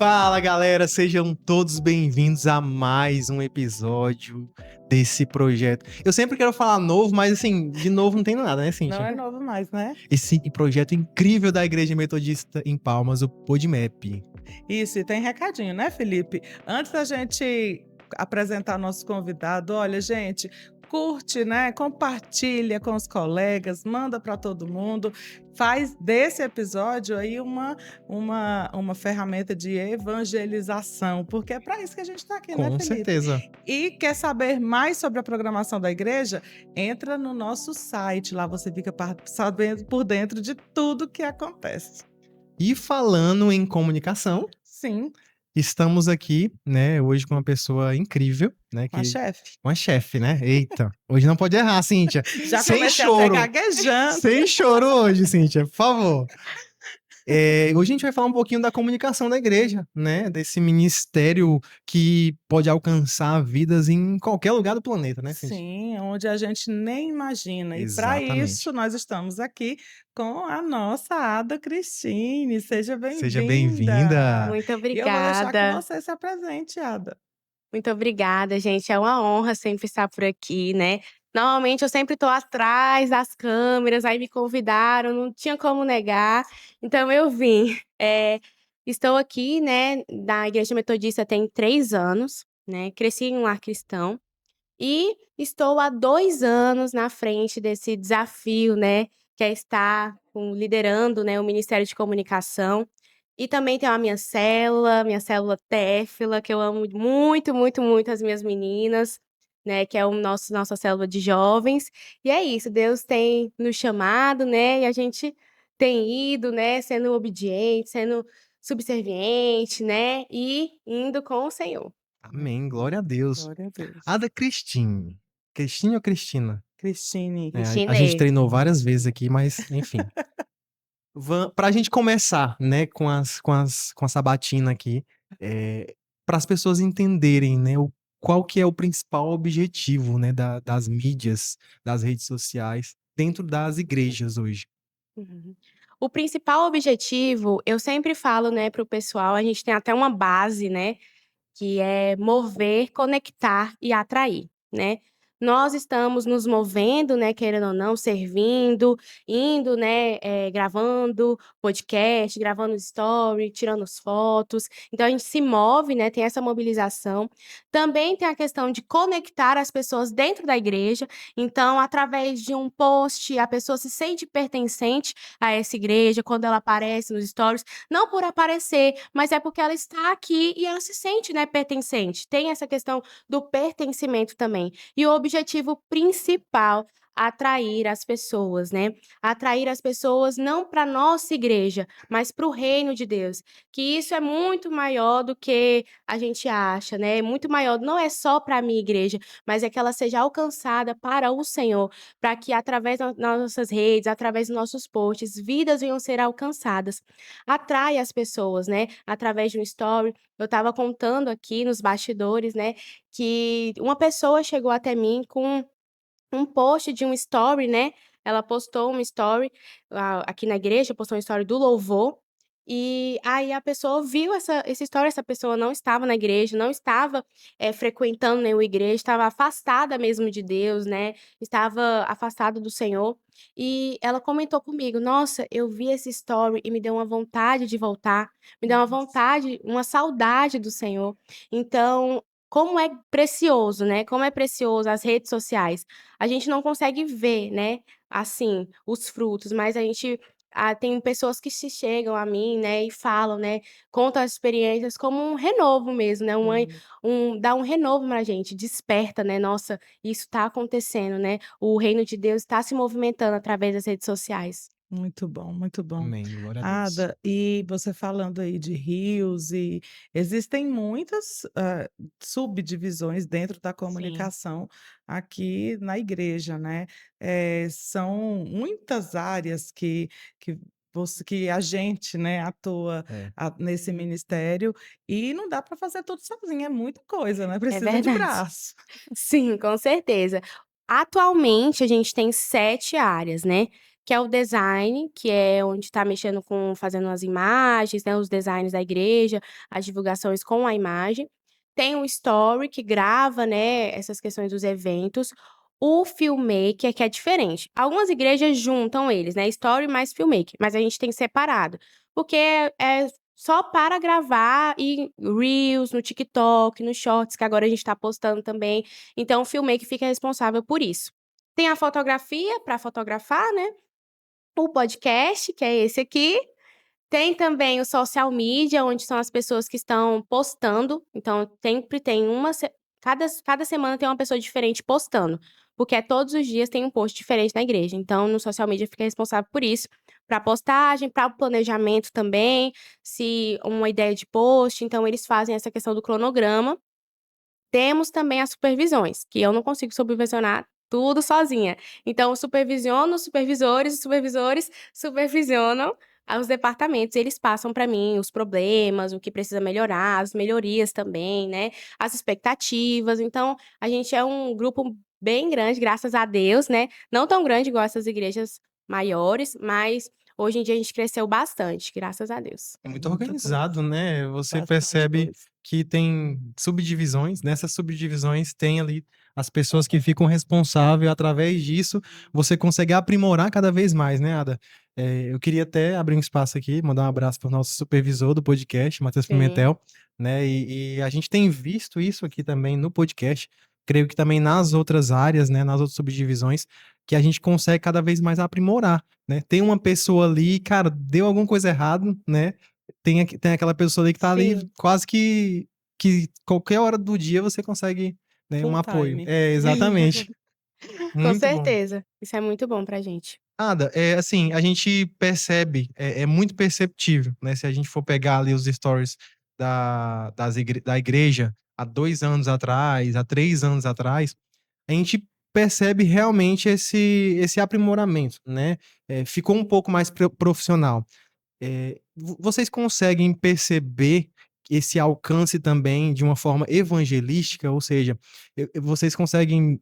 Fala galera, sejam todos bem-vindos a mais um episódio desse projeto. Eu sempre quero falar novo, mas assim, de novo não tem nada, né, Não Cíntia? é novo mais, né? Esse projeto incrível da Igreja Metodista em Palmas, o PodMap. Isso, e tem recadinho, né, Felipe? Antes da gente apresentar nosso convidado, olha, gente, curte, né? Compartilha com os colegas, manda para todo mundo, faz desse episódio aí uma ferramenta de evangelização, porque é para isso que a gente está aqui, né, Com Felipe? certeza. E quer saber mais sobre a programação da igreja? Entra no nosso site, lá você fica sabendo por dentro de tudo que acontece. E falando em comunicação, Sim, estamos aqui, né, hoje com uma pessoa incrível, né, com a chefe. uma chefe, né? Eita, hoje não pode errar, Cíntia. Já Sem comecei choro. até gaguejando. Sem choro hoje, Cíntia, por favor. Hoje a gente vai falar um pouquinho da comunicação da igreja, né? Desse ministério que pode alcançar vidas em qualquer lugar do planeta, né, Cíntia? Sim, onde a gente nem imagina. E para Exatamente. isso, nós estamos aqui com a nossa Ada Cristine. Seja Seja bem-vinda. bem-vinda. Muito E eu vou deixar que obrigada. você se apresente, Ada. Muito obrigada, gente. É uma honra sempre estar por aqui, né? Normalmente eu sempre estou atrás das câmeras, aí me convidaram, não tinha como negar, então eu vim. Estou aqui, né, na Igreja Metodista tem 3 anos, né? Cresci em um lar cristão e estou há 2 anos na frente desse desafio, né, que é estar liderando, né, o Ministério de Comunicação. E também tenho a minha célula Téfila, que eu amo muito, muito, muito as minhas meninas, né, que é nossa célula de jovens. E é isso, Deus tem nos chamado, né, e a gente tem ido, né, sendo obediente, sendo subserviente, né, e indo com o Senhor. Amém, glória a Deus. Glória a Deus. Ada Cristine. Cristine ou Cristina? Cristine. A gente treinou várias vezes aqui, mas enfim. Pra gente começar, né, com a sabatina aqui, para as pessoas entenderem, né, qual que é o principal objetivo, né, das mídias, das redes sociais, dentro das igrejas hoje. Uhum. O principal objetivo, eu sempre falo, né, para o pessoal, a gente tem até uma base, né, que é mover, conectar e atrair, né. Nós estamos nos movendo, né, querendo ou não, servindo, indo, né, gravando podcast, gravando story, tirando as fotos, então a gente se move, né, tem essa mobilização. Também tem a questão de conectar as pessoas dentro da igreja, então através de um post, a pessoa se sente pertencente a essa igreja quando ela aparece nos stories, não por aparecer, mas é porque ela está aqui e ela se sente, né, pertencente. Tem essa questão do pertencimento também. E o objetivo principal, atrair as pessoas, né? Atrair as pessoas não para nossa igreja, mas para o reino de Deus. Que isso é muito maior do que a gente acha, né? É muito maior, não é só para a minha igreja, mas é que ela seja alcançada para o Senhor, para que através das nossas redes, através dos nossos posts, vidas venham ser alcançadas. Atrai as pessoas, né? Através de um story. Eu estava contando aqui nos bastidores, né, que uma pessoa chegou até mim com um post de um story, né, ela postou um story, aqui na igreja, postou um story do louvor, e aí a pessoa viu esse story, essa pessoa não estava na igreja, não estava, frequentando nenhuma igreja, estava afastada mesmo de Deus, né, estava afastada do Senhor, e ela comentou comigo: "Nossa, eu vi esse story e me deu uma vontade de voltar, me deu uma vontade, uma saudade do Senhor". Então, como é precioso, né, como é precioso as redes sociais. A gente não consegue ver, né, assim, os frutos, mas a gente tem pessoas que se chegam a mim, né, e falam, né, contam as experiências como um renovo mesmo, né, dá um renovo pra gente, desperta, né, "Nossa, isso tá acontecendo, né, o reino de Deus está se movimentando através das redes sociais". Muito bom, muito bom. Amém, glória a Deus. Ada, e você falando aí de rios e existem muitas, subdivisões dentro da Sim. comunicação aqui na igreja, né. São muitas áreas que a gente, né, atua É. nesse ministério e não dá para fazer tudo sozinho, é muita coisa, né, É precisa de verdade. braço. Sim, com certeza. Atualmente, a gente tem 7 áreas, né, que é o design, que é onde está mexendo com fazendo as imagens, né, os designs da igreja, as divulgações com a imagem. Tem o story, que grava, né, essas questões dos eventos. O filmmaker, que é diferente. Algumas igrejas juntam eles, né, story mais filmmaker, mas a gente tem separado, porque é só para gravar e reels no TikTok, nos shorts, que agora a gente está postando também. Então o filmmaker fica responsável por isso. Tem a fotografia, para fotografar, né, o podcast, que é esse aqui. Tem também o social media, onde são as pessoas que estão postando. Então, sempre tem cada semana tem uma pessoa diferente postando, porque todos os dias tem um post diferente na igreja. Então, no social media fica responsável por isso, pra postagem, para o planejamento também, se uma ideia de post, então eles fazem essa questão do cronograma. Temos também as supervisões, que eu não consigo supervisionar tudo sozinha. Então eu supervisiono os supervisores supervisionam os departamentos, eles passam para mim os problemas, o que precisa melhorar, as melhorias também, né, as expectativas. Então, a gente é um grupo bem grande, graças a Deus, né, não tão grande igual essas igrejas maiores, mas hoje em dia a gente cresceu bastante, graças a Deus. É muito Muito bom. organizado, né? Você Bastante percebe coisa. que tem subdivisões, nessas subdivisões tem ali as pessoas que ficam responsáveis, através disso você consegue aprimorar cada vez mais, né, Ada? Eu queria até abrir um espaço aqui, mandar um abraço para o nosso supervisor do podcast, Matheus Sim. Pimentel, né? E a gente tem visto isso aqui também no podcast, creio que também nas outras áreas, né, nas outras subdivisões, que a gente consegue cada vez mais aprimorar, né? Tem uma pessoa ali, cara, deu alguma coisa errado, né? Tem aquela pessoa ali que tá ali Sim. quase que qualquer hora do dia você consegue, né, um Full apoio. time. É, exatamente. Com Muito bom. certeza. Isso é muito bom pra gente. Ada, assim, a gente percebe, é muito perceptível, né? Se a gente for pegar ali os stories da igreja há 2 anos atrás, há 3 anos atrás, a gente percebe realmente esse aprimoramento, né? Ficou um pouco mais profissional. Vocês conseguem perceber esse alcance também de uma forma evangelística? Ou seja, vocês conseguem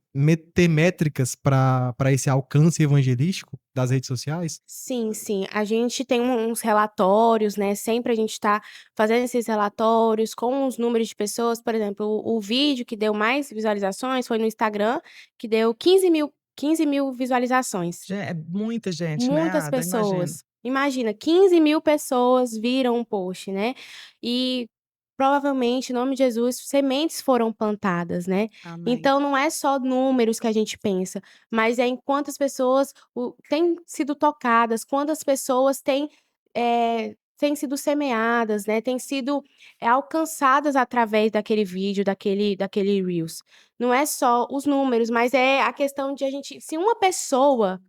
ter métricas para esse alcance evangelístico das redes sociais? Sim, sim. A gente tem uns relatórios, né, sempre a gente tá fazendo esses relatórios com os números de pessoas. Por exemplo, o vídeo que deu mais visualizações foi no Instagram, que deu 15.000 visualizações. É muita gente, né, Muitas Ada? Imagino. pessoas. Imagina, 15.000 pessoas viram um post, né, e provavelmente, em nome de Jesus, sementes foram plantadas, né. Amém. Então não é só números que a gente pensa, mas é em quantas pessoas têm sido tocadas, quantas pessoas têm sido semeadas, né, têm sido, alcançadas através daquele vídeo, daquele reels. Não é só os números, mas é a questão de a gente se uma pessoa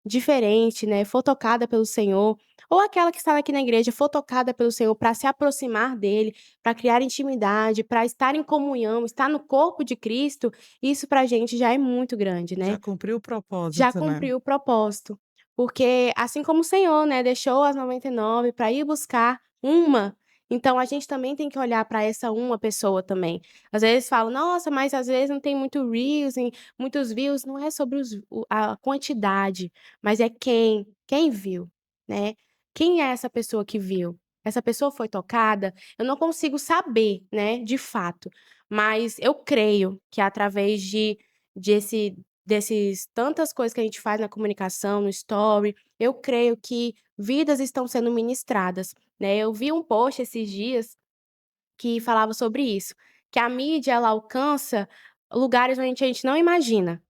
diferente, né, for tocada pelo Senhor, ou aquela que está aqui na igreja for tocada pelo Senhor para se aproximar dele, para criar intimidade, para estar em comunhão, estar no corpo de Cristo, isso pra gente já é muito grande, Já né. cumpriu o Já propósito, né? cumpriu o propósito. Porque assim como o Senhor, né, deixou as 99 para ir buscar uma, então a gente também tem que olhar para essa uma pessoa também. Às vezes falam: "Nossa, mas às vezes não tem muito reels, muitos views", não é sobre a quantidade, mas é quem viu, né. Quem é essa pessoa que viu? Essa pessoa foi tocada? Eu não consigo saber, né, de fato, mas eu creio que através desse desses tantas coisas que a gente faz na comunicação, no story, eu creio que vidas estão sendo ministradas, né. Eu vi um post esses dias que falava sobre isso, que a mídia ela alcança lugares onde a gente não imagina,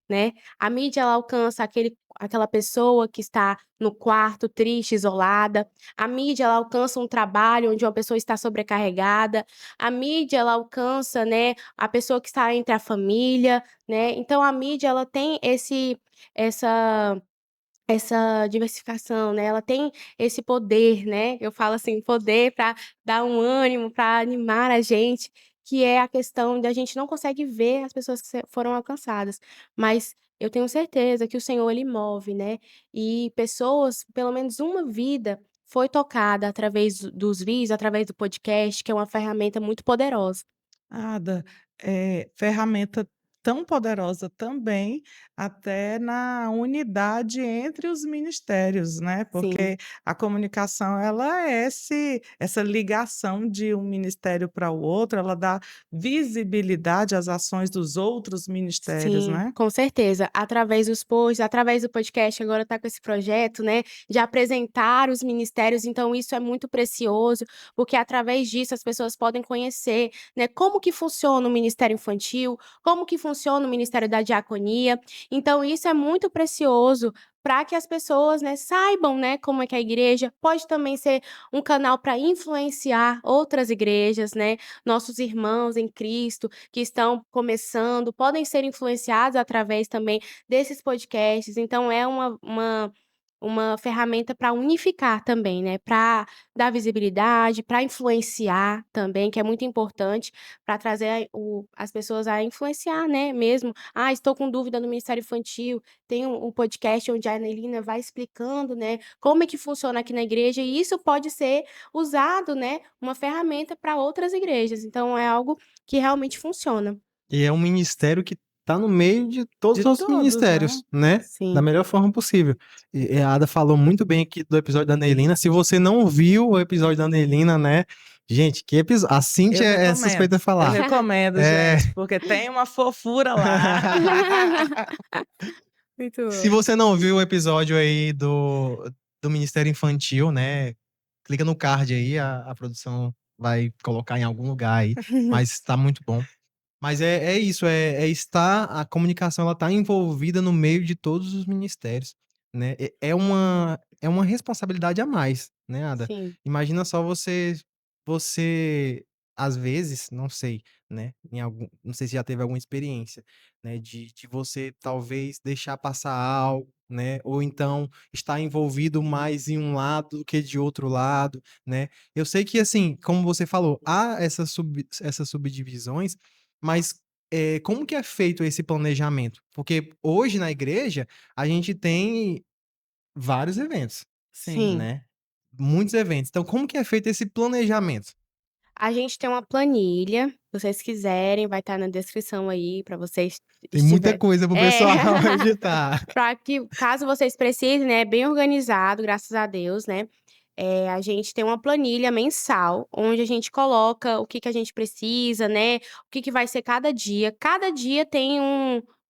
né. A mídia ela alcança aquela pessoa que está no quarto triste, isolada. A mídia ela alcança um trabalho onde uma pessoa está sobrecarregada. A mídia ela alcança, né, a pessoa que está entre a família, né. Então a mídia ela tem essa essa diversificação, né, ela tem esse poder, né, eu falo assim, poder para dar um ânimo, para animar a gente, que é a questão da gente não consegue ver as pessoas que foram alcançadas, mas eu tenho certeza que o Senhor ele move, né, e pessoas, pelo menos uma vida foi tocada através dos vídeos, através do podcast, que é uma ferramenta muito poderosa. Ada, ferramenta tão poderosa também, até na unidade entre os ministérios, né, Sim, porque a comunicação ela é essa ligação de um ministério para o outro, ela dá visibilidade às ações dos outros ministérios, sim, né. com certeza. Através dos posts, através do podcast, agora tá com esse projeto, né, de apresentar os ministérios, então isso é muito precioso, porque através disso as pessoas podem conhecer, né, como que funciona o ministério infantil, como que funciona o ministério da diaconia. Então isso é muito precioso para que as pessoas, né, saibam, né, como é que é a igreja. Pode também ser um canal para influenciar outras igrejas, né, nossos irmãos em Cristo que estão começando, podem ser influenciados através também desses podcasts. Então é uma ferramenta para unificar também, né, para dar visibilidade, para influenciar também, que é muito importante, para trazer as pessoas a influenciar, né, mesmo. "Ah, estou com dúvida no ministério infantil", tem um podcast onde a Anelina vai explicando, né, como é que funciona aqui na igreja e isso pode ser usado, né, uma ferramenta para outras igrejas. Então é algo que realmente funciona. E é um ministério que tá no meio de todos De os outros todos, né. ministérios, né, da Sim. melhor forma possível. E a Ada falou muito bem aqui do episódio da Neilina, se você não viu o episódio da Neilina, né, gente, que episódio, a Cíntia é suspeita a Eu falar. recomendo, É, gente, porque tem uma fofura lá. Muito se bom. você não viu o episódio aí do Ministério Infantil, né, clica no card aí, a produção vai colocar em algum lugar aí, mas tá muito bom. Mas é isso, estar a comunicação ela tá envolvida no meio de todos os ministérios, né. É uma responsabilidade a mais, né, Ada. Sim, Imagina só você às vezes, não sei, né, não sei se já teve alguma experiência, né, de você talvez deixar passar algo, né, ou então estar envolvido mais em um lado do que de outro lado, né. Eu sei que, assim, como você falou, há essas subdivisões, mas, como que é feito esse planejamento? Porque hoje na igreja, a gente tem vários eventos, Sim. sim. né, muitos eventos. Então como que é feito esse planejamento? A gente tem uma planilha, se vocês quiserem, vai estar na descrição aí para vocês Tem muita estiver coisa para o é, pessoal editar. para que caso vocês precisem, né, é bem organizado, graças a Deus, né. A gente tem uma planilha mensal, onde a gente coloca o que que a gente precisa, né, o que que vai ser cada dia. Cada dia tem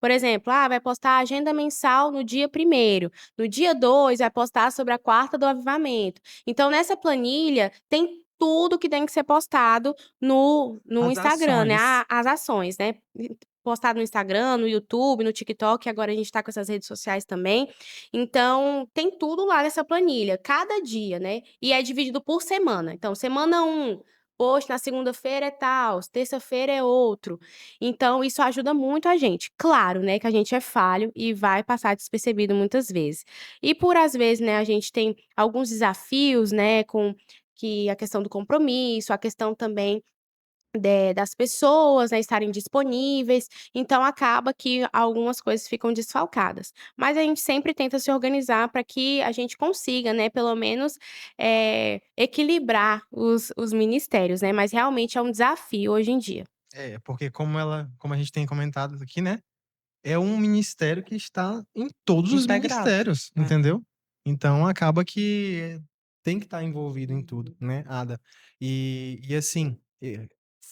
por exemplo, vai postar a agenda mensal no dia 1º, no dia 2 vai postar sobre a quarta do avivamento. Então nessa planilha tem tudo que tem que ser postado no As Instagram, né, ações. as ações, né. Postado no Instagram, no YouTube, no TikTok, agora a gente tá com essas redes sociais também. Então, tem tudo lá nessa planilha, cada dia, né, e é dividido por semana. Então, semana 1, poxa, na segunda-feira é tal, terça-feira é outro. Então isso ajuda muito a gente. Claro, né, que a gente é falho e vai passar despercebido muitas vezes. E por às vezes, né, a gente tem alguns desafios, né, com que a questão do compromisso, a questão também das pessoas, né, estarem disponíveis, então acaba que algumas coisas ficam desfalcadas. Mas a gente sempre tenta se organizar para que a gente consiga, né, pelo menos, equilibrar os ministérios, né, mas realmente é um desafio hoje em dia. É, porque como a gente tem comentado aqui, né, é um ministério que está em todos os Integrado, ministérios, né. entendeu? Então acaba que tem que estar envolvido em tudo, né, Ada. E assim,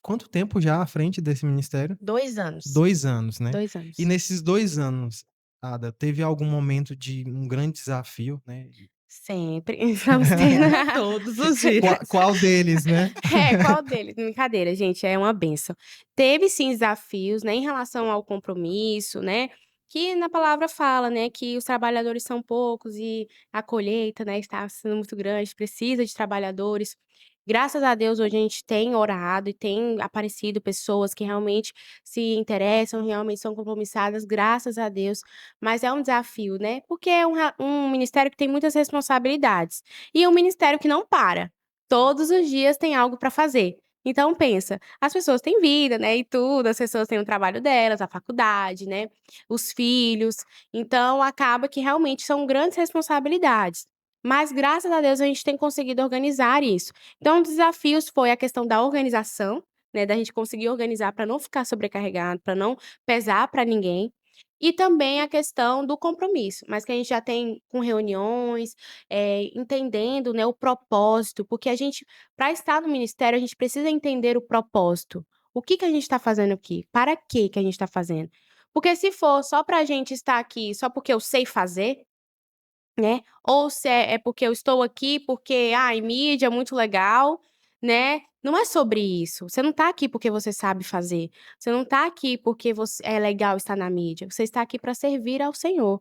quanto tempo já à frente desse ministério? 2 anos, 2 anos, né. 2 E anos. nesses 2 anos, Ada, teve algum momento de um grande desafio, né? Sempre estamos tendo Todos os dias. Qual deles, né? É, qual deles? Brincadeira, gente, é uma benção. Teve sim desafios, né, em relação ao compromisso, né, que na palavra fala, né, que os trabalhadores são poucos e a colheita, né, está sendo muito grande, precisa de trabalhadores. Graças a Deus hoje a gente tem orado e tem aparecido pessoas que realmente se interessam, realmente são compromissadas, graças a Deus. Mas é um desafio, né, porque é um ministério que tem muitas responsabilidades, e é um ministério que não para. Todos os dias tem algo para fazer. Então pensa, as pessoas têm vida, né, e tudo, as pessoas têm o trabalho delas, a faculdade, né, os filhos, então acaba que realmente são grandes responsabilidades. Mas graças a Deus a gente tem conseguido organizar isso. Então um desafios foi a questão da organização, né, da gente conseguir organizar para não ficar sobrecarregado, para não pesar para ninguém. E também a questão do compromisso, mas que a gente já tem com reuniões, entendendo, né, o propósito, porque a gente para estar no ministério, a gente precisa entender o propósito. O que que a gente está fazendo aqui? Para que a gente está fazendo? Porque se for só para a gente estar aqui só porque eu sei fazer, né, ou se é porque eu estou aqui porque, ai, mídia é muito legal, né, não é sobre isso. Você não tá aqui porque você sabe fazer, você não tá aqui porque você é legal estar na mídia, você está aqui para servir ao Senhor.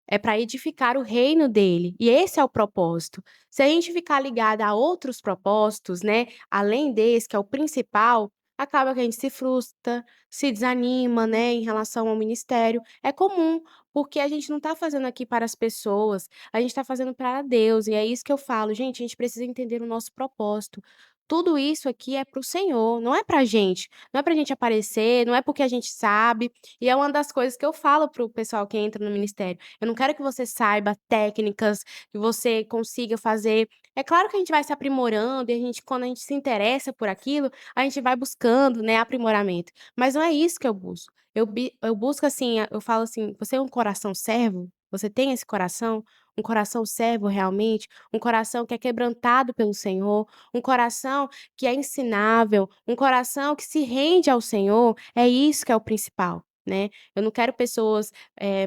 É para edificar o reino dele, e esse é o propósito. Se a gente ficar ligada a outros propósitos, né, além desse, que é o principal, acaba que a gente se frustra, se desanima, né, em relação ao ministério. É comum, porque a gente não está fazendo aqui para as pessoas, a gente está fazendo para Deus, e é isso que eu falo: "Gente, a gente precisa entender o nosso propósito". Tudo isso aqui é para o Senhor, não é pra gente. Não é pra gente aparecer, não é porque a gente sabe, e é uma das coisas que eu falo para o pessoal que entra no ministério. Eu não quero que você saiba técnicas, que você consiga fazer. É claro que a gente vai se aprimorando e a gente, quando a gente se interessa por aquilo, a gente vai buscando, né, aprimoramento. Mas não é isso que eu busco. Eu busco assim, eu falo assim: "Você é um coração servo? Você tem esse coração? Um coração servo realmente? Um coração que é quebrantado pelo Senhor? Um coração que é ensinável? Um coração que se rende ao Senhor?" É isso que é o principal, né. Eu não quero pessoas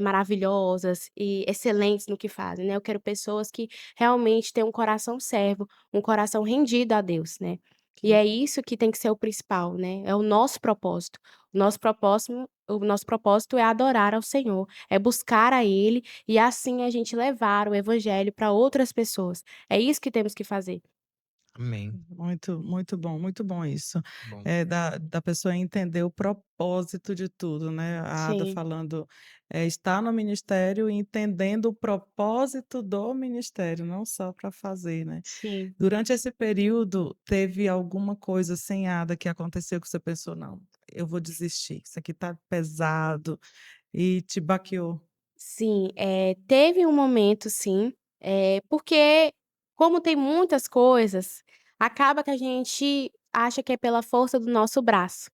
maravilhosas e excelentes no que fazem, né, eu quero pessoas que realmente têm um coração servo, um coração rendido a Deus, né. E Que é isso que tem que ser o principal, né, é o nosso propósito. O nosso propósito é adorar ao Senhor, é buscar a Ele e assim a gente levar o evangelho para outras pessoas. É isso que temos que fazer. Amém. muito bom isso. Bom. Da pessoa entender o propósito de tudo, né, a Ada Sim, falando, estar no ministério e entendendo o propósito do ministério, não só para fazer, né. sim. Durante esse período, teve alguma coisa sem Ada que aconteceu que você pensou: "Não, eu vou desistir, isso aqui tá pesado", e te baqueou? Sim, teve um momento sim, porque como tem muitas coisas, acaba que a gente acha que é pela força do nosso braço,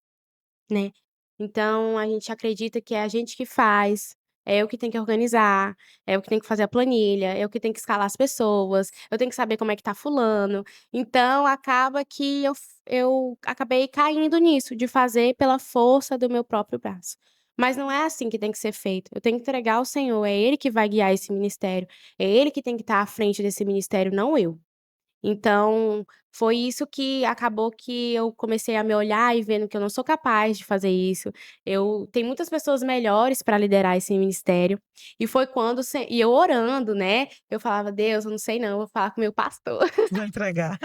né. Então a gente acredita que é a gente que faz, é eu que tenho que organizar, é eu que tenho que fazer a planilha, é eu que tenho que escalar as pessoas, eu tenho que saber como é que tá fulano. Então acaba que eu acabei caindo nisso, de fazer pela força do meu próprio braço. Mas não é assim que tem que ser feito, eu tenho que entregar ao Senhor, é Ele que vai guiar esse ministério, é Ele que tem que estar à frente desse ministério, não eu. Então, foi isso que acabou que eu comecei a me olhar e vendo que eu não sou capaz de fazer isso. Eu tem muitas pessoas melhores para liderar esse ministério, e foi quando e eu orando, né, eu falava: "Deus, eu não sei não, vou falar com o meu pastor". Vai entregar.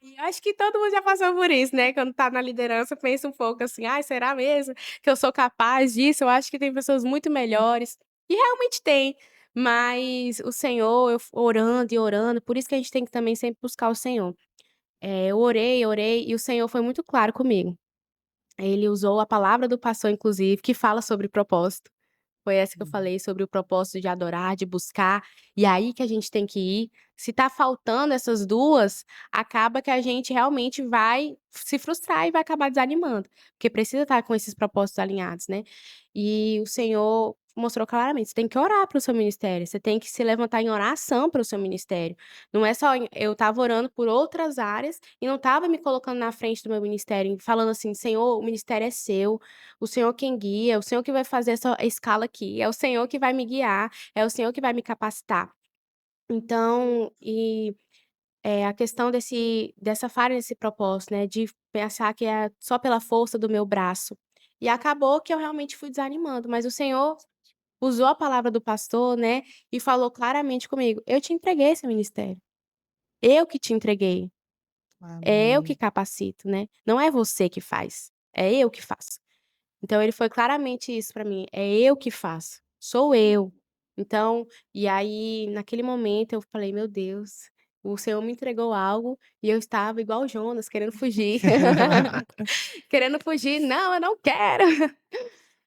E acho que todo mundo já passou por isso, né, quando tá na liderança pensa um pouco assim: "Ai, será mesmo que eu sou capaz disso? Eu acho que tem pessoas muito melhores", e realmente tem, mas o Senhor, eu orando e orando, por isso que a gente tem que também sempre buscar o Senhor. Eu orei, orei e o Senhor foi muito claro comigo. Ele usou a palavra do pastor inclusive, que fala sobre propósito. Foi essa que eu Uhum. falei sobre o propósito de adorar, de buscar, e aí que a gente tem que ir. Se tá faltando essas 2, acaba que a gente realmente vai se frustrar e vai acabar desanimando, porque precisa estar com esses propósitos alinhados, né. E o Senhor mostrou claramente, você tem que orar para o seu ministério, você tem que se levantar em oração para o seu ministério. Não é só eu estava orando por outras áreas e não estava me colocando na frente do meu ministério, falando assim: "Senhor, o ministério é seu, o Senhor quem guia, o Senhor que vai fazer essa escala aqui, é o Senhor que vai me guiar, é o Senhor que vai me capacitar". Então, a questão dessa falha desse propósito, né, de pensar que é só pela força do meu braço. E acabou que eu realmente fui desanimando, mas o Senhor usou a palavra do pastor, né, e falou claramente comigo: "Eu te entreguei esse ministério, eu que te entreguei, é eu que Amém. capacito, né, não é você que faz, é eu que faço". Então ele foi claramente isso pra mim, é eu que faço, sou eu. Então, e aí naquele momento eu falei: "Meu Deus, o Senhor me entregou algo e eu estava igual Jonas querendo fugir". Querendo fugir: "Não, eu não quero".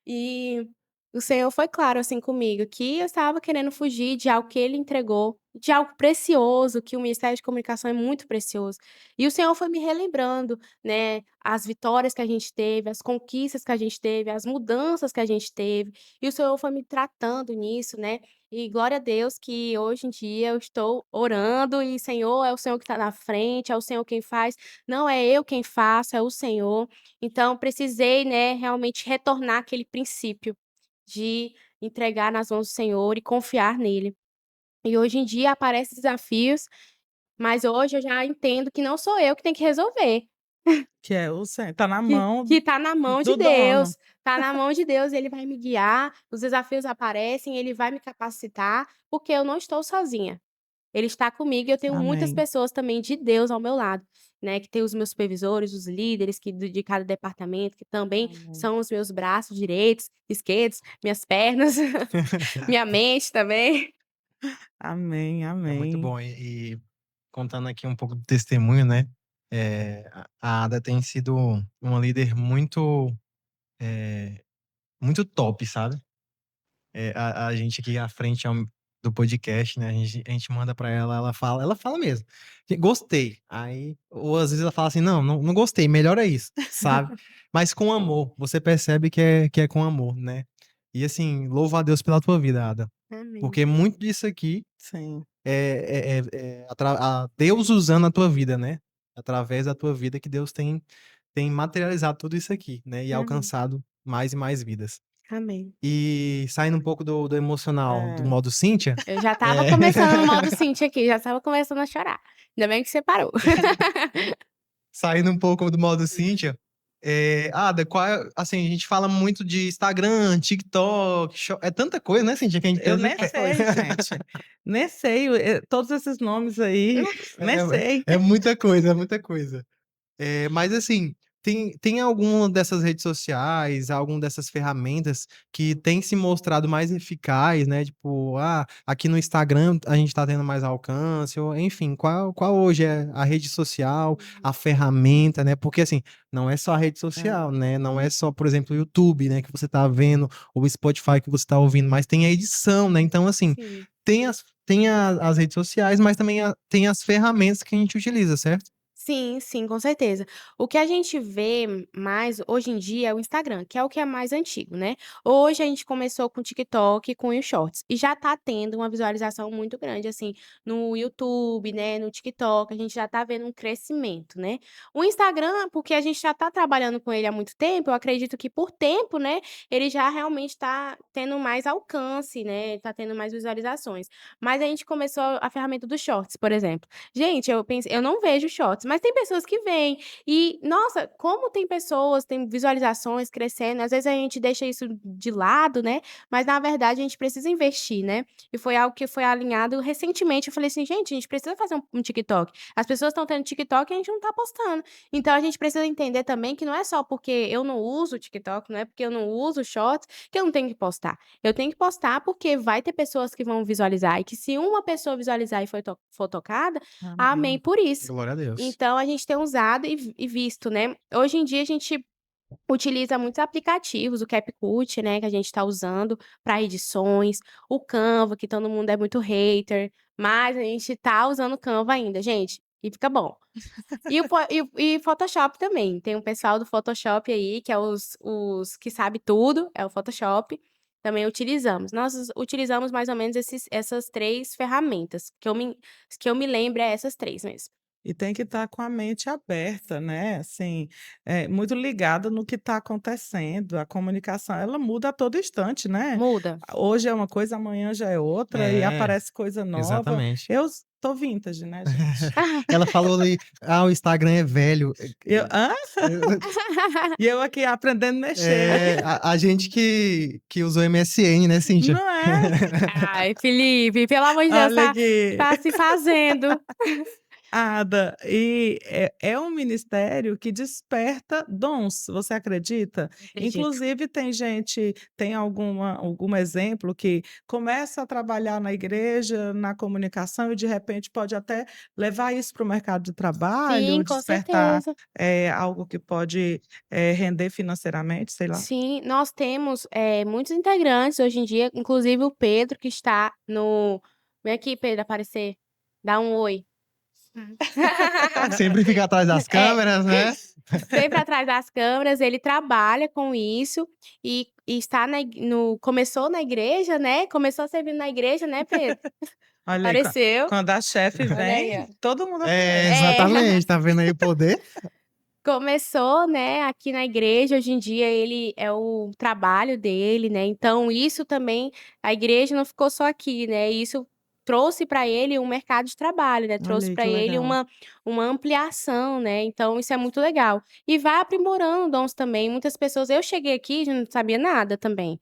E o Senhor foi claro, assim, comigo, que eu estava querendo fugir de algo que Ele entregou, de algo precioso, que o Ministério de Comunicação é muito precioso. E o Senhor foi me relembrando, né, as vitórias que a gente teve, as conquistas que a gente teve, as mudanças que a gente teve, e o Senhor foi me tratando nisso, né. E glória a Deus que hoje em dia eu estou orando e Senhor, é o Senhor que está na frente, é o Senhor quem faz, não é eu quem faço, é o Senhor. Então precisei, né, realmente retornar àquele princípio de entregar nas mãos do Senhor e confiar nele. E hoje em dia aparecem desafios, mas hoje eu já entendo que não sou eu que tenho que resolver, Que é o Senhor, tá na que mão que tá na mão de do dono. Deus, tá na mão de Deus, ele vai me guiar, os desafios aparecem, ele vai me capacitar, porque eu não estou sozinha. Ele está comigo e eu tenho muitas Amém. pessoas também de Deus ao meu lado, né, que tem os meus supervisores, os líderes que de cada departamento, que também Amém. são os meus braços direitos, esquerdos, minhas pernas, minha mente também. Amém, É muito amém. bom. E contando aqui um pouco do testemunho, né? A Ada tem sido uma líder muito top, sabe? A gente aqui à frente do podcast, né? A gente manda pra ela, ela fala mesmo. Gostei. Aí, ou às vezes ela fala assim: não gostei, melhora isso, sabe? Mas com amor. Você percebe que é com amor, né? E assim, louva a Deus pela tua vida, Ada. Amém. Porque muito disso aqui Sim. Deus usando a tua vida, né? Através da tua vida que Deus tem materializado tudo isso aqui, né? E Amém. alcançado mais e mais vidas. Amém. E saindo um pouco do emocional, do É. modo Cíntia, Eu já estava é, começando no modo Cintia aqui, já estava começando a chorar. Ainda bem que você parou. saindo um pouco do modo Cíntia, Ada, assim, a gente fala muito de Instagram, TikTok, é tanta coisa, né, Cíntia, que a gente Eu às vezes nem sei, gente. Nem sei, todos esses nomes aí, nem sei. é muita coisa, é muita coisa. Mas assim, tem alguma dessas redes sociais, alguma dessas ferramentas que tem se mostrado mais eficaz, né? Tipo, aqui no Instagram a gente tá tendo mais alcance, ou enfim, qual hoje é a rede social, a ferramenta, né? Porque assim, não é só a rede É. social, né? Não é só, por exemplo, o YouTube, né, que você tá vendo, ou o Spotify que você tá ouvindo, mas tem a edição, né? Então, assim, Sim. tem as redes sociais, mas também tem as ferramentas que a gente utiliza, certo? Sim, sim, com certeza. O que a gente vê mais hoje em dia é o Instagram, que é o que é mais antigo, né. Hoje a gente começou com o TikTok e com os Shorts, e já tá tendo uma visualização muito grande, assim, no YouTube, né, no TikTok, a gente já tá vendo um crescimento, né. O Instagram, porque a gente já tá trabalhando com ele há muito tempo, eu acredito que por tempo, né, ele já realmente tá tendo mais alcance, né, tá tendo mais visualizações. Mas a gente começou a ferramenta dos Shorts, por exemplo. Gente, eu não vejo shorts, mas tem pessoas que veem. E, nossa, como tem pessoas, tem visualizações crescendo, às vezes a gente deixa isso de lado, né, mas na verdade a gente precisa investir, né. E foi algo que foi alinhado recentemente, eu falei assim: "Gente, a gente precisa fazer um TikTok. As pessoas estão tendo TikTok e a gente não tá postando". Então a gente precisa entender também que não é só porque eu não uso o TikTok, não é porque eu não uso shorts, que eu não tenho que postar. Eu tenho que postar porque vai ter pessoas que vão visualizar e que se uma pessoa visualizar e for tocada, amém Amém. por isso. Glória a Deus. Então a gente tem usado e visto, né. Hoje em dia a gente utiliza muitos aplicativos, o CapCut, né, que a gente está usando para edições, o Canva, que todo mundo é muito hater, mas a gente tá usando o Canva ainda, gente, e fica bom. E o Photoshop também, tem um pessoal do Photoshop aí, que é os que sabe tudo, é o Photoshop, também utilizamos. Nós utilizamos mais ou menos essas 3 ferramentas, que eu me lembro é essas 3 mesmo. E tem que estar com a mente aberta, né, assim, muito ligada no que está acontecendo. A comunicação, ela muda a todo instante, né. Muda. Hoje é uma coisa, amanhã já é outra e É, aparece coisa nova. exatamente. Eu tô vintage, né, gente. Ela falou ali: "O Instagram é velho". Eu hã? E eu aqui aprendendo a mexer. A gente que usou MSN, né, Cíntia? Não é? Ai, Felipe, pelo amor de Deus, Olha tá aqui. tá se fazendo. Ada, e é um ministério que desperta dons, você acredita? Acredito. Inclusive tem algum exemplo que começa a trabalhar na igreja, na comunicação e de repente pode até levar isso para o mercado de trabalho, Sim, com despertar, certeza. algo que pode, render financeiramente, sei lá. Sim, nós temos, muitos integrantes hoje em dia, inclusive o Pedro que está no vem aqui Pedro aparecer, dá um oi. Sempre fica atrás das É, câmeras, né? sempre atrás das câmeras, ele trabalha com isso e está começou na igreja, né, começou servindo na igreja, né, Pedro? Olha aí, Apareceu, quando a chefe olha aí, vem, ó. todo mundo É, aparece. É. exatamente, tá vendo aí o poder? Começou, né, aqui na igreja, hoje em dia ele é o trabalho dele, né, então isso também a igreja não ficou só aqui, né, isso trouxe para ele um mercado de trabalho, né, Olha trouxe aí para que ele legal. uma ampliação, né, então isso é muito legal. E vai aprimorando dons também, muitas pessoas eu cheguei aqui e não sabia nada também,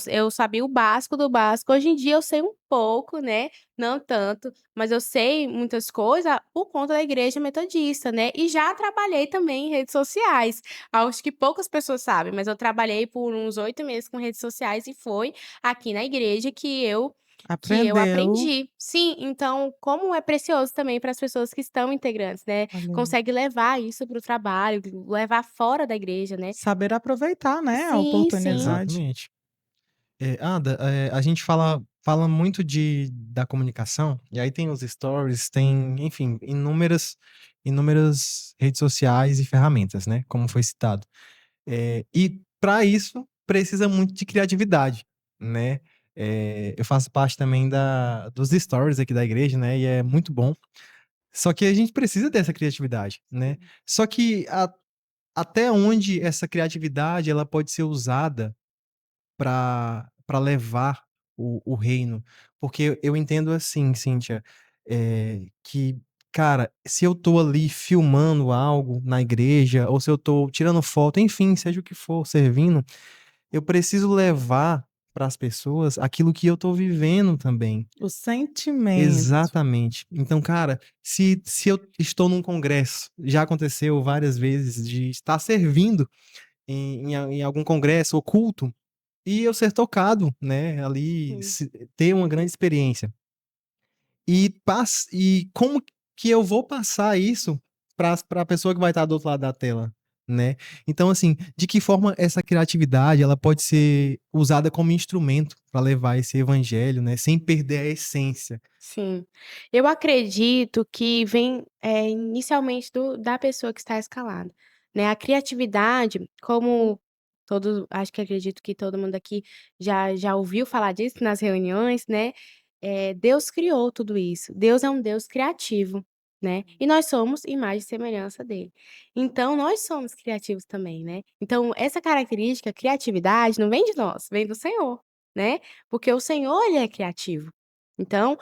eu sabia o básico do básico, hoje em dia eu sei um pouco, né, não tanto, mas eu sei muitas coisas por conta da igreja metodista, né, e já trabalhei também em redes sociais. Acho que poucas pessoas sabem, mas eu trabalhei por uns 8 meses com redes sociais e foi aqui na igreja que eu Aprendeu. aprendi. Sim, então como é precioso também para as pessoas que estão integrantes, né, Olha aí. consegue levar isso para o trabalho, levar fora da igreja, né. Saber aproveitar, né, a Sim, sim. oportunidade. Exatamente. Ada, a gente fala muito da comunicação, e aí tem os stories, tem, enfim, inúmeras redes sociais e ferramentas, né, como foi citado. E para isso precisa muito de criatividade, né. Eu faço parte também dos stories aqui da igreja, né, e é muito bom. Só que a gente precisa dessa criatividade, né. Só que até onde essa criatividade ela pode ser usada para levar o reino. Porque eu entendo assim, Cíntia, que, cara, se eu tô ali filmando algo na igreja, ou se eu tô tirando foto, enfim, seja o que for, servindo, eu preciso levar para as pessoas aquilo que eu tô vivendo também. O sentimento. Exatamente. Então, cara, se eu estou num congresso, já aconteceu várias vezes de estar servindo em algum congresso ou culto, e eu ser tocado, né, ali, Sim. ter uma grande experiência. E como que eu vou passar isso para a pessoa que vai estar do outro lado da tela, né. Então, assim, de que forma essa criatividade, ela pode ser usada como instrumento para levar esse evangelho, né, sem perder a essência. Sim. Eu acredito que vem, inicialmente da pessoa que está escalada, né. A criatividade, como acho que acredito que todo mundo aqui já ouviu falar disso nas reuniões, né, Deus criou tudo isso. Deus é um Deus criativo, né, e nós somos imagem e semelhança dele. Então nós somos criativos também, né. Então essa característica, criatividade, não vem de nós, vem do Senhor, né, porque o Senhor ele é criativo. Então,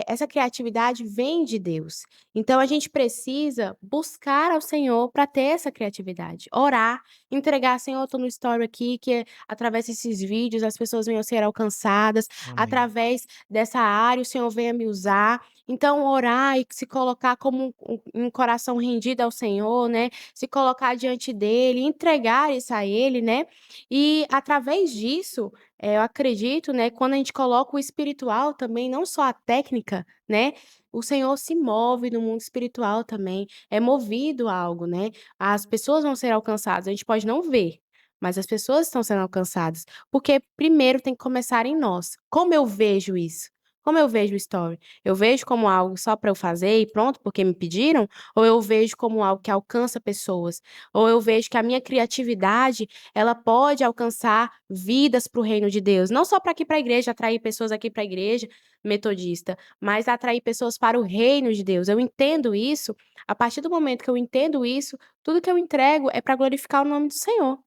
essa criatividade vem de Deus. Então a gente precisa buscar ao Senhor para ter essa criatividade, orar, entregar: "Senhor, estou no story aqui, que através desses vídeos as pessoas venham ser alcançadas, Amém. através dessa área o Senhor venha me usar". Então orar e se colocar como um coração rendido ao Senhor, né, se colocar diante dele, entregar isso a ele, né, e através disso eu acredito, né, quando a gente coloca o espiritual também, não só a técnica, né, o Senhor se move no mundo espiritual também, é movido a algo, né. As pessoas vão ser alcançadas, a gente pode não ver, mas as pessoas estão sendo alcançadas, porque primeiro tem que começar em nós. Como eu vejo isso? Como eu vejo o story? Eu vejo como algo só para eu fazer e pronto, porque me pediram? Ou eu vejo como algo que alcança pessoas? Ou eu vejo que a minha criatividade ela pode alcançar vidas para o reino de Deus, não só para aqui para a igreja, atrair pessoas aqui para a igreja metodista, mas atrair pessoas para o reino de Deus. Eu entendo isso, a partir do momento que eu entendo isso, tudo que eu entrego é para glorificar o nome do Senhor.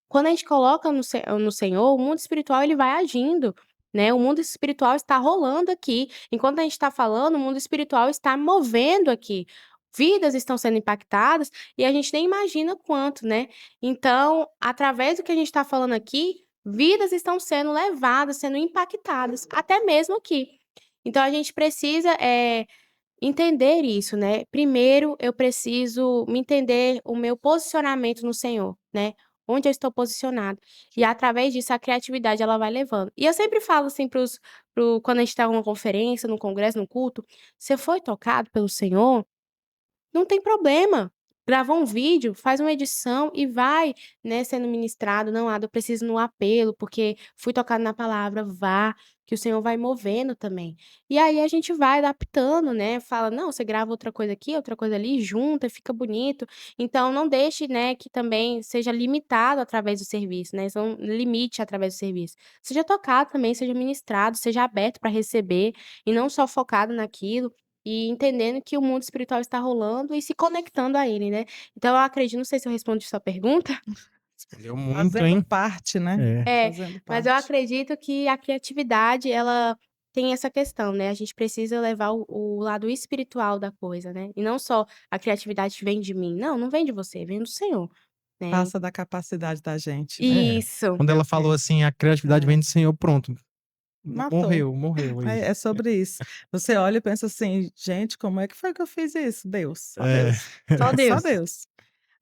Quando a gente coloca no Senhor, o mundo espiritual ele vai agindo, né, o mundo espiritual está rolando aqui. Enquanto a gente está falando, o mundo espiritual está movendo aqui. Vidas estão sendo impactadas e a gente nem imagina quanto, né. Então, através do que a gente está falando aqui, vidas estão sendo levadas, sendo impactadas, até mesmo aqui. Então a gente precisa, entender isso, né. Primeiro eu preciso me entender o meu posicionamento no Senhor, né, onde eu estou posicionado. E através disso a criatividade ela vai levando. E eu sempre falo assim quando a gente está em uma conferência, num congresso, num culto: "Você foi tocado pelo Senhor? Não tem problema, grava um vídeo, faz uma edição e vai, né, sendo ministrado. Não, eu preciso no apelo, porque fui tocado na palavra. Vá, que o Senhor vai movendo também. E aí a gente vai adaptando, né, fala: "Não, você grava outra coisa aqui, outra coisa ali, junta, fica bonito". Então não deixe, né, que também seja limitado através do serviço, né, não limite através do serviço. Seja tocado também, seja ministrado, seja aberto para receber e não só focado naquilo. E entendendo que o mundo espiritual está rolando e se conectando a ele, né. Então eu acredito, não sei se eu respondi sua pergunta. Entendeu muito, Fazendo hein? parte, né, É. É, fazendo mas eu parte. acredito que a criatividade ela tem essa questão, né, a gente precisa levar o lado espiritual da coisa, né, e não só a criatividade vem de mim, não, não vem de você, vem do Senhor, né. Passa da capacidade da gente, né. É. Isso. Quando ela falou É, assim: "A criatividade é. vem do Senhor", pronto, Matou. morreu aí. É sobre isso. Você olha e pensa assim: "Gente, como é que foi que eu fiz isso?" Deus, só É. Deus. Só Só Deus. Deus.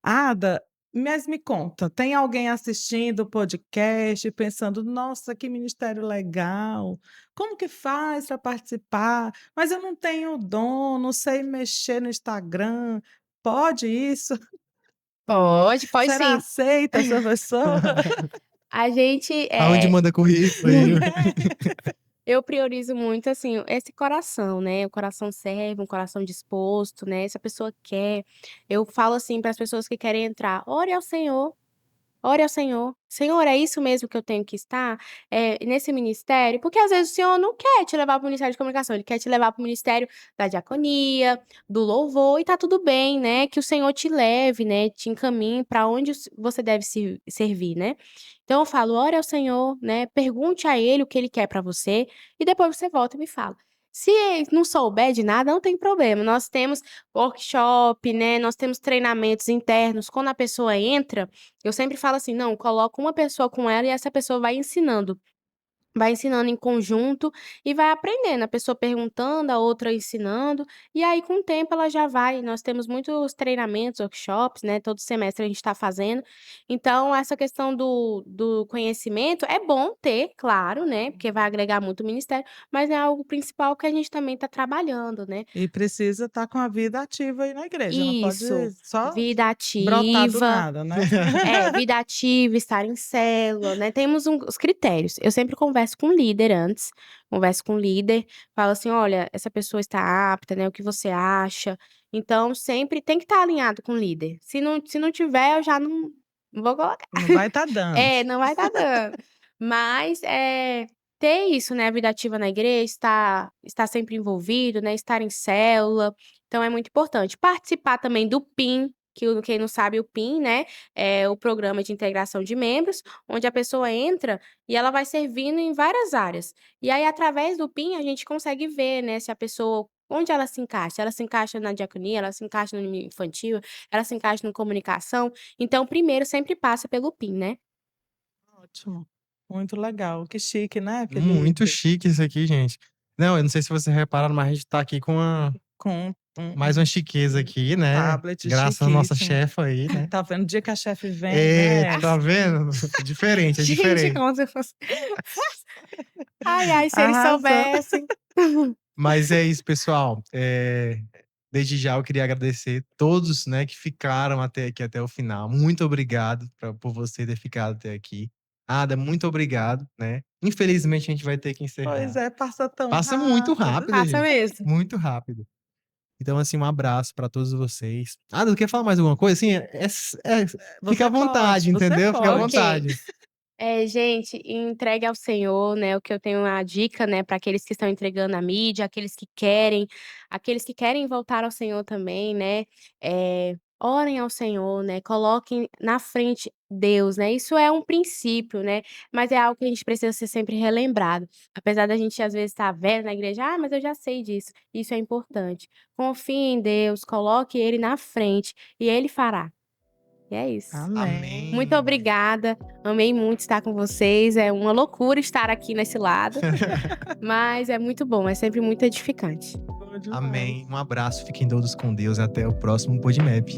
Ada, mas me conta, tem alguém assistindo o podcast pensando: "Nossa, que ministério legal, como que faz para participar? Mas eu não tenho dom, não sei mexer no Instagram, pode isso? Pode, pode Será sim. aceita essa pessoa?" A gente, Aonde manda currículo Não aí? é? eu priorizo muito, assim, esse coração, né, o coração serve, um coração disposto, né, se a pessoa quer eu falo assim para as pessoas que querem entrar: "Ore ao Senhor". Ore ao Senhor. Senhor, é isso mesmo que eu tenho que estar, nesse ministério? Porque às vezes o Senhor não quer te levar para o ministério de comunicação, ele quer te levar para o ministério da diaconia, do louvor, e tá tudo bem, né, que o Senhor te leve, né, te encaminhe para onde você deve se servir, né. Então eu falo: "Ore ao Senhor", né, pergunte a Ele o que Ele quer para você, e depois você volta e me fala. Se não souber de nada, não tem problema, nós temos workshop, né, nós temos treinamentos internos, quando a pessoa entra eu sempre falo assim: "Não, coloca uma pessoa com ela e essa pessoa vai ensinando". Vai ensinando em conjunto e vai aprendendo, a pessoa perguntando, a outra ensinando, e aí com o tempo ela já vai nós temos muitos treinamentos, workshops, né, todo semestre a gente está fazendo. Então essa questão do conhecimento é bom ter, claro, né, porque vai agregar muito o ministério, mas é algo principal que a gente também está trabalhando, né. E precisa estar com a vida ativa aí na igreja, não pode Isso, só vida brotar do ativa. nada, né. É, vida ativa, estar em célula, né, temos os critérios. Eu sempre converso com o líder antes, converso com o líder, falo assim: "Olha, essa pessoa está apta, né, o que você acha?". Então sempre tem que estar alinhado com o líder, se não tiver eu já não vou colocar. Não vai estar dando. É, não vai estar dando. Mas, ter isso, né, a vida ativa na igreja, estar sempre envolvido, né, estar em célula, então é muito importante. Participar também do PIN, quem não sabe o PIN, né, é o programa de integração de membros, onde a pessoa entra e ela vai servindo em várias áreas. E aí através do PIN a gente consegue ver, né, se a pessoa onde ela se encaixa na diaconia, ela se encaixa no infantil, ela se encaixa na comunicação, então primeiro sempre passa pelo PIN, né. Ótimo, muito legal, que chique, né, Muito Felipe? chique isso aqui, gente. Não, eu não sei se vocês repararam, mas a gente tá aqui com Com mais uma chiqueza aqui, né, tablet graças à nossa chiquíssimo. chefa aí, né. Tá vendo, o dia que a chefe vem, É, né. tá vendo? Diferente, é Gente, diferente. como se fosse ai, ai, se eles Arrasou. soubessem. Mas é isso, pessoal. Desde já eu queria agradecer todos, né, que ficaram até aqui, até o final. Muito obrigado por você ter ficado até aqui. Ada, muito obrigado, né. Infelizmente a gente vai ter que Pois encerrar. é, passa tão Passa muito rápido. rápido, Passa gente, mesmo. muito rápido. Então, assim, um abraço pra todos vocês. Ada, quer falar mais alguma coisa? Assim, fica à vontade, Você entendeu? Fica à pode. Ok. vontade. Gente, entregue ao Senhor, né, o que eu tenho a dica, né, para aqueles que estão entregando a mídia, aqueles que querem voltar ao Senhor também, né, orem ao Senhor, né, coloquem na frente Deus, né, isso é um princípio, né, mas é algo que a gente precisa ser sempre relembrado. Apesar da gente às vezes estar velho na igreja: "Ah, mas eu já sei disso", isso é importante. Confie em Deus, coloque Ele na frente e Ele fará. E é isso. Amém. Muito obrigada. Amei muito estar com vocês. É uma loucura estar aqui nesse lado. Mas é muito bom, é sempre muito edificante. Bom demais. Amém. Um abraço, fiquem todos com Deus. Até o próximo PodMap.